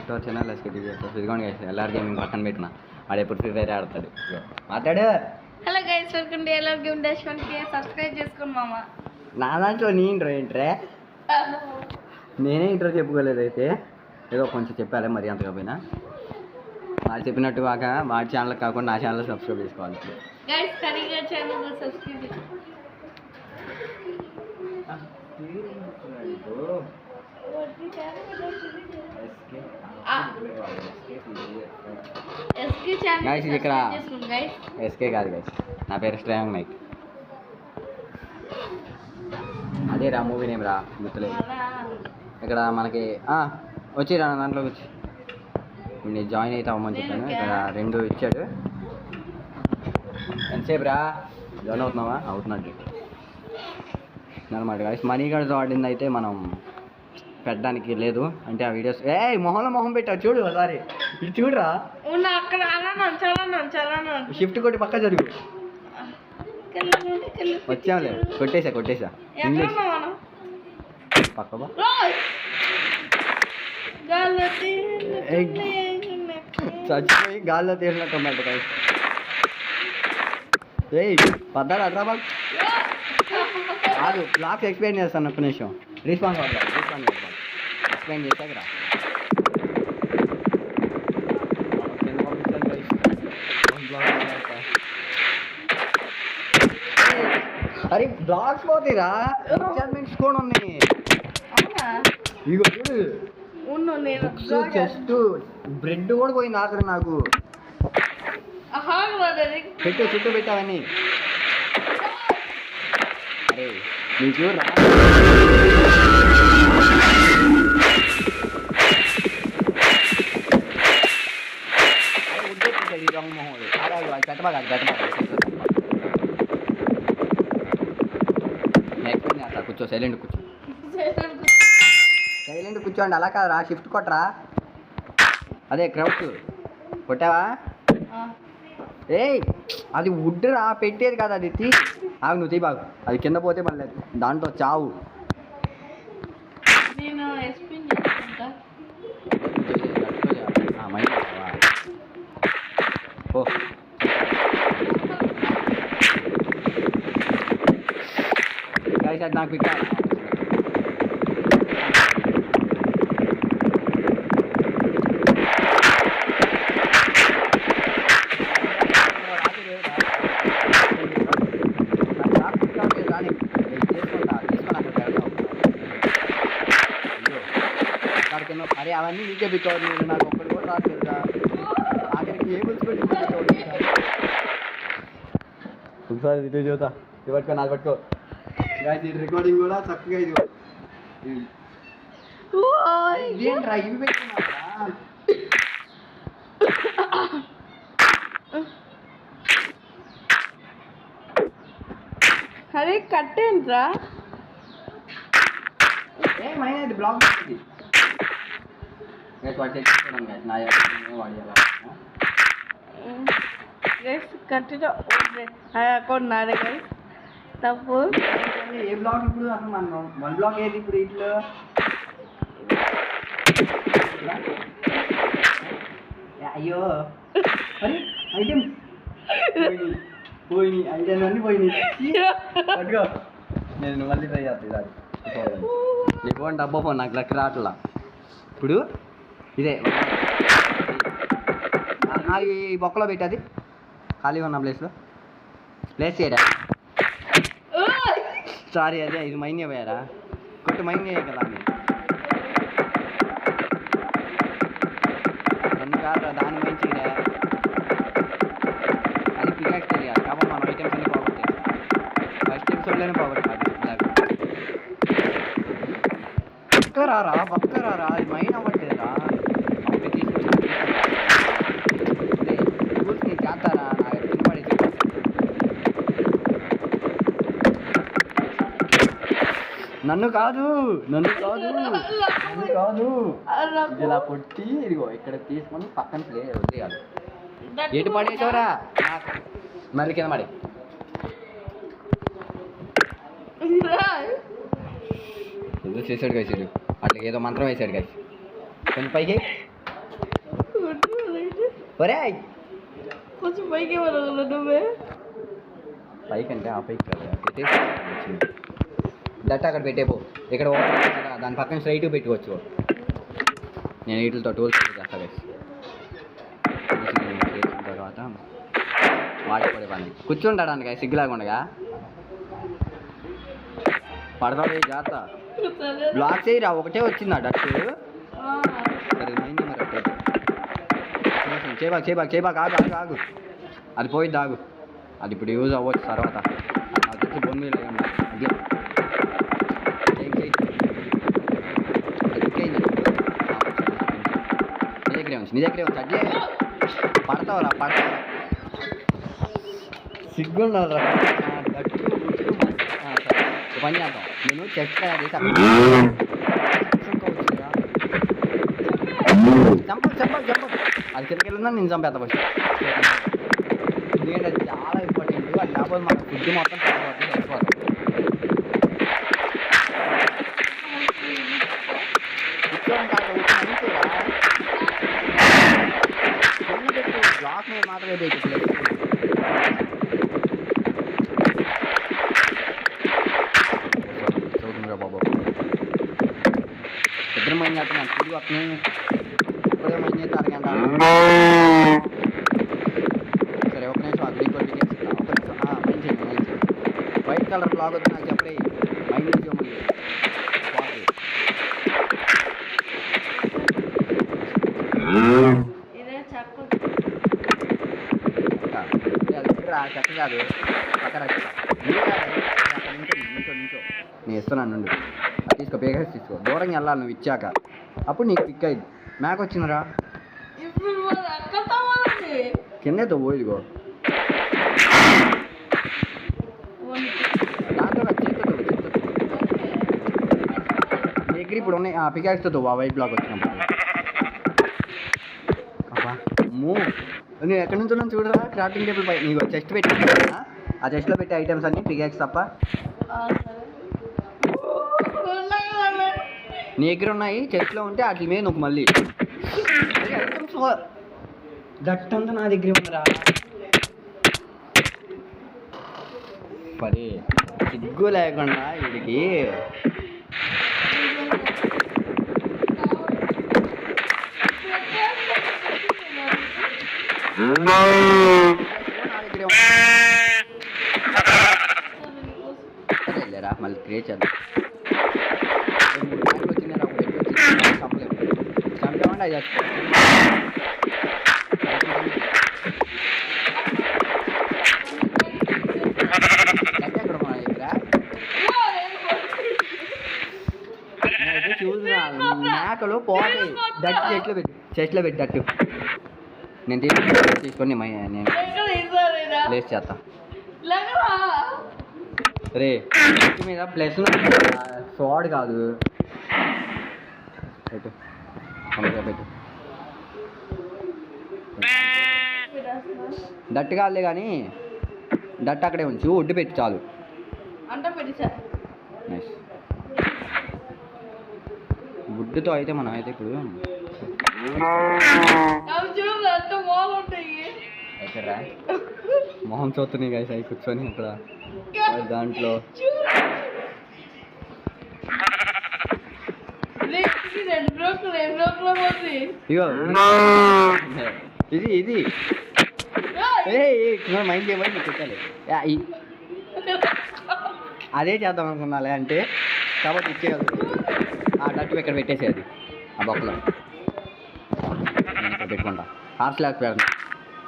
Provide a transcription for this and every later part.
Back to our channel ఎస్కే ఇదిగోండి guys LR gaming పక్కన పెట్టిన వాడు ఎప్పుడు ఫ్రీ ఫైర్ ఆడతాడు మాట్లాడు. Hello guys welcome to LR game dash 1కి సబ్స్క్రైబ్ చేసుకోండి మామ. నా దాంట్లో నీ ఇంట్రో ఏంట్రే, నేనే ఇంట్రో చెప్పుకోలేదు. అయితే ఏదో కొంచెం చెప్పాలి మరి అంతగా పోయినా. వాడు చెప్పినట్టు కాక వాడి ఛానల్ కాకుండా నా ఛానల్ సబ్స్క్రైబ్ చేసుకోవాలి. Guys Kaniga channel subscribe guys ఇది ఇక్కడ ఎస్కే కాదు గైస్, నా పేరు స్ట్రాంగ్ మైక్. అదే రా మూవీ నేమ్ రా, గుర్తులేదు. ఇక్కడ మనకి వచ్చిరా దాంట్లోకి వచ్చి నేను జాయిన్ అయితే అవ్వమని చెప్పాను. ఇక్కడ 2 ఇచ్చాడు. ఎంతసేపు రా జాయిన్ అవుతున్నావా? అవుతున్నాడు అనమాట గైస్. మనీ కార్డ్స్ వాడింది అయితే మనం పెట్టడానికి లేదు, అంటే ఆ వీడియోస్ మొహం పెట్టావు చూడు ఒకసారి, ఇది చూడరా. షిఫ్ట్ కొట్టి పక్క జరుగు. వచ్చాంలే, కొట్టేసా ఇంగ్లీష్ పక్క చచ్చిపోయి గాల్లో తేలినట్టు అన్నమాట గైస్. పద్దాలు అట్రా బాగు కాదు, బ్లాక్స్ ఎక్స్ప్లెయిన్ చేస్తాను ఒక్క నిమిషం. రెస్పాన్స్ ఎక్స్ప్లెయిన్ చేశాక రా. అరే బ్లాక్స్ పోతాయిరా, అడ్జస్ట్మెంట్స్ కూడా ఉన్నాయి. ఇగో చూడు, చెస్ట్ బ్రెడ్ కూడా పోయింది ఆఖరి నాకు. చుట్టూ పెట్టావని. అరే నీకు రా కూర్చో, సైలెంట్ కూర్చోండి. అలా కాదురా, షిఫ్ట్ కొట్టరా. అదే క్రౌడ్స్ కొట్టావా? అది వుడ్ రా, పెట్టేది కాదు అది. ఆగు నువ్వు బాగు, అది కింద పోతే మళ్ళీ దాంట్లో చావు. నాకు ఇక్కడ అరే అవన్నీ నీకే బికావు, నేను నాకు ఒక్కటి కూడా రాలేదు. ఆఖరికి ఏ ఒకసారి ఇదే చూద్దా, ఇది పట్టుకో, నాకు పట్టుకో. రికార్డింగ్ కూడా చక్కగా ఇది ఇదేంట్రా, ఇవి పెట్టుకున్నారా? అరే కట్టేంట్రా, ఏమైనా బ్లాక్ కట్టిన అకౌంట్ నాదే కదా తప్పు. ఏ బ్లాక్ ఇప్పుడు అసలు మనం 1 బ్లాక్ ఏది ఇప్పుడు ఇట్లా? అయ్యో అరే ఐటమ్ పోయినాయి, ఐటమ్ అన్నీ పోయినాయి. పట్టుకో, నేను మళ్ళీ ట్రై చేస్తాను. నీ ఫోన్ డబ్బా ఫోన్ నాకు లెక్క రావట్లా. ఇప్పుడు ఇదే అది బొక్కలో పెట్టేది, ఖాళీగా ఉన్న ప్లేస్ చేయరా. సారీ, అదే ఇది మైన్ పోయారా, కొట్టు మైన్ కదా. నన్ను కాదురా, దాన్ని మైన్ చేయరా. అది పికాక్స్ తెలియాలి కాబట్టి మనం ఐటమ్స్ అన్ని పోగొట్టాయి. ఫస్ట్ ఎపిసోడ్లోనే పోగొట్టాలి. పక్కరారా, అది మైన్ అవ్వట్లేదురా. అప్పుడు తీసుకొచ్చి చేస్తారా నాకు తినపడి. నన్ను కాదు ఇలా కొట్టి ఇదిగో ఇక్కడ తీసుకొని పక్కన ప్లే వదిలేయాలి. ఎటు పడేసావురా, మరి కింద పడి. ఏదో చేశాడు కదా, అట్లా ఏదో మంత్రం వేసాడు కదా. కొంచెం పైకి ఒరే కొంచెం పైకి వెళ్ళగల నువ్వే. పైకి అంటే ఆ పైకి కదా పెట్టేసి దట్ట అక్కడ పెట్టేపో. ఇక్కడ కదా దాని పక్కన స్ట్రైట్గా పెట్టుకోవచ్చు. నేను వీటితో టూల్స్ చేస్తా గైస్. చేసిన తర్వాత వాటి పడే పని కూర్చుంటాడానికి గైస్ సిగ్గులాగుండగా పడతాడు జాగ్రత్త. బ్లాక్ చేయరా ఒకటే వచ్చిందా డట్టు. సరే మైంది మరి అట్లయితే చేయబాకు ఆగు ఆగు ఆగు. అది పోయిద్ది ఆగు. అది ఇప్పుడు యూజ్ అవ్వచ్చు తర్వాత. నాకు తెలిసి బొమ్మ అది నీ దగ్గరే ఉంచి అదే పడతావురా పడతావురా. సిగ్గుండాలరా గట్టు పని చేద్దాం. నేను చెస్ట్ తయారు చేసి చంపకు అది కిందకి వెళ్ళిందా నేను చంపేస్తా ఫస్ట్. ఎందుకంటే అది చాలా ఇంపార్టెంట్. అది లేకపోతే మన ఫుడ్ మొత్తం చచ్చిపోతుంది. బ్లాక్ మీద మాత్రమే పెట్టు. చదువుతుందిరా బాబు ఇద్దరు మైండ్ చేస్తున్నాను. తిరిగి వస్తున్నాయి ఇప్పుడే మైండ్ చేస్తే అరగంట. సరే ఒక నిమిషం అది మైండ్ చేయండి. వైట్ కలర్ బ్లాక్ వచ్చి నాకు చెప్పలే మైండ్ నుంచి చెక్క కాదు అక్కడ నించో నేను ఇస్తున్నాను నుండి. అది తీసుకో పేగేసి తీసుకో. దూరంగా వెళ్ళాలి నువ్వు ఇచ్చాక. అప్పుడు నీకు పిక్ అయింది. మ్యాక్ వచ్చిందిరా కిందతో పోయిదిగో దాంట్లో చేతితో దగ్గర ఇప్పుడు ఉన్నాయి. పికాక్స్తో ఆ వైట్ బ్లాక్ వచ్చినప్పుడు అబ్బా మూవ్. నువ్వు ఎక్కడి నుంచి ఉన్నావు చూడరా క్రాఫ్టింగ్ టేబుల్ పై నీకు చెస్ట్ పెట్టి ఆ చెస్ట్లో పెట్టే ఐటమ్స్ అన్నీ పికాక్స్ తప్ప నీ దగ్గర ఉన్నాయి. చెస్ట్లో ఉంటే వాటి మీద నువ్వు మళ్ళీ దట్టంతా నా దగ్గర ఉందిరా. పరి సిగ్గు లేకుండా వీడికి లేరా మళ్ళీ క్రియేట్ చేద్దాం. వచ్చిందా ఒక పెట్టి వచ్చి చంపలేము. చంపామంటే అది ఎక్కడ మన దగ్గర చూసిన మేకలు పోతాయి. దట్టు చెట్లు పెట్టి దట్టు నేను తీసుకొని నేను ప్లేస్ చేస్తా. రే మీద ప్లస్ ఫ్రాడ్ కాదు పెట్టు పెట్టు. దట్టు కాదులే కానీ దట్టు అక్కడే ఉంచు. ఒడ్డు పెట్టి చాలు. నైస్. గుడ్డుతో అయితే మనం అయితే ఇప్పుడు ఎక్కడరా మొహం చూస్తున్నాయి గైస్ అవి కూర్చొని ఇక్కడ దాంట్లో ఇగో ఇది మైండ్ చేయమని నీకు పెట్టాలి. అదే చేద్దాం అనుకున్నాలే అంటే కాబట్టి ఇచ్చేయాలి. ఆ డట్టు ఇక్కడ పెట్టేసేది ఆ బొక్కలో ఇక్కడ పెట్టుకుంటా. హార్స్ లాక్ పెడతాం.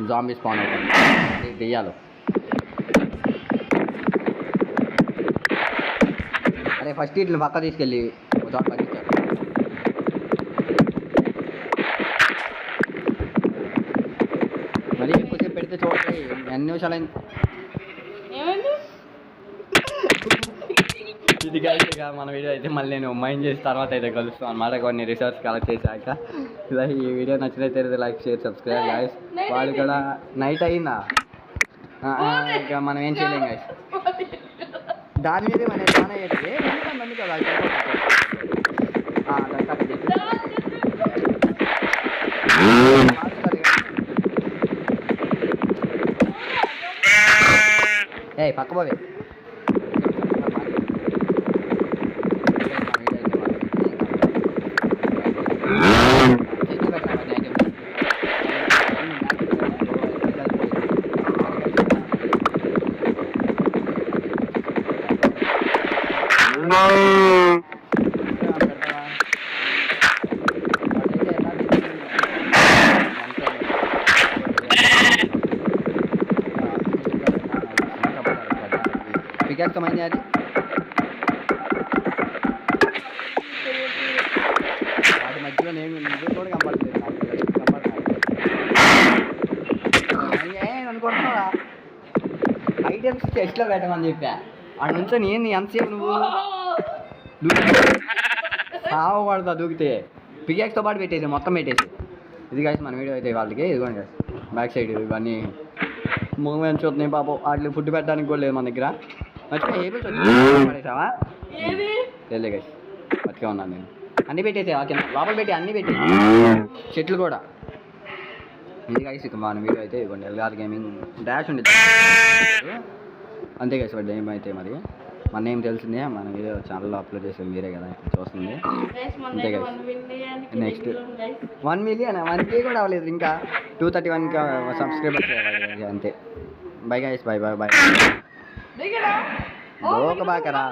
జాంబీ స్పాన్ అవుతుంది దెయ్యాలు. అరే ఫస్ట్ వీటిని పక్క తీసుకెళ్ళి ఒక చోట పట్టించారు. మరి ఎక్కువసేపు పెడితే చూడండి ఎన్ని నిమిషాలు అయింది. ఇది కలిసి మన వీడియో అయితే మళ్ళీ నేను మైండ్ చేసి తర్వాత అయితే కలుస్తాను అనమాట. కొన్ని రిసర్చ్ కలెక్ట్ చేశాక ఇలా ఈ వీడియో నచ్చినట్లయితే లైక్ షేర్ సబ్స్క్రైబ్ గాయస్. వాళ్ళు కూడా నైట్ అయిందా ఇక మనం ఏం చేయలేం గాయస్. దాని మీదే మన చాలా అయితే మంది కదా ఏ పక్క పోవే పికెత్తమైంది అది వాటి మధ్యలో నేను నువ్వు కూడా కనపడలేదు అనుకుంటున్నావా ఐటమ్స్ చెస్ట్లో పెట్టమని చెప్పా వాడి నుంచి నేను ఎంతసేపు నువ్వు సావకూడదు దూకితే పికెక్స్తో పాటు పెట్టేసి మొత్తం పెట్టేసి ఇది కాసి మన వీడియో అయితే వాళ్ళకి ఇదిగోండి బ్యాక్ సైడ్ ఇవన్నీ మూమెంట్స్ చూస్తున్నాయి పాపం వాటికి ఫుడ్ పెట్టడానికి కూడా లేదు మన దగ్గర మర్చిపోయి ఏ పడేసావా తెలియదు గైస్ బతికే ఉన్నాను నేను అన్నీ పెట్టేసా కింద లోపల పెట్టి అన్నీ పెట్టి చెట్లు కూడా ఇది గైస్ ఇక మన వీడియో అయితే ఇవ్వండి ఎల్ఆర్ గేమింగ్ డాష్ ఉండేది అంతే గైస్ వాడు ఏం అయితే మరి మన ఏం తెలిసిందే మన వీడియో ఛానల్లో అప్లోడ్ చేసేది మీరే కదా చూస్తుంది అంతే గైస్ నెక్స్ట్ 1 మిలియన్ 1K కూడా అవ్వలేదు ఇంకా 231 సబ్స్క్రైబర్స్ అంతే bye guys bye bye bye బాకరా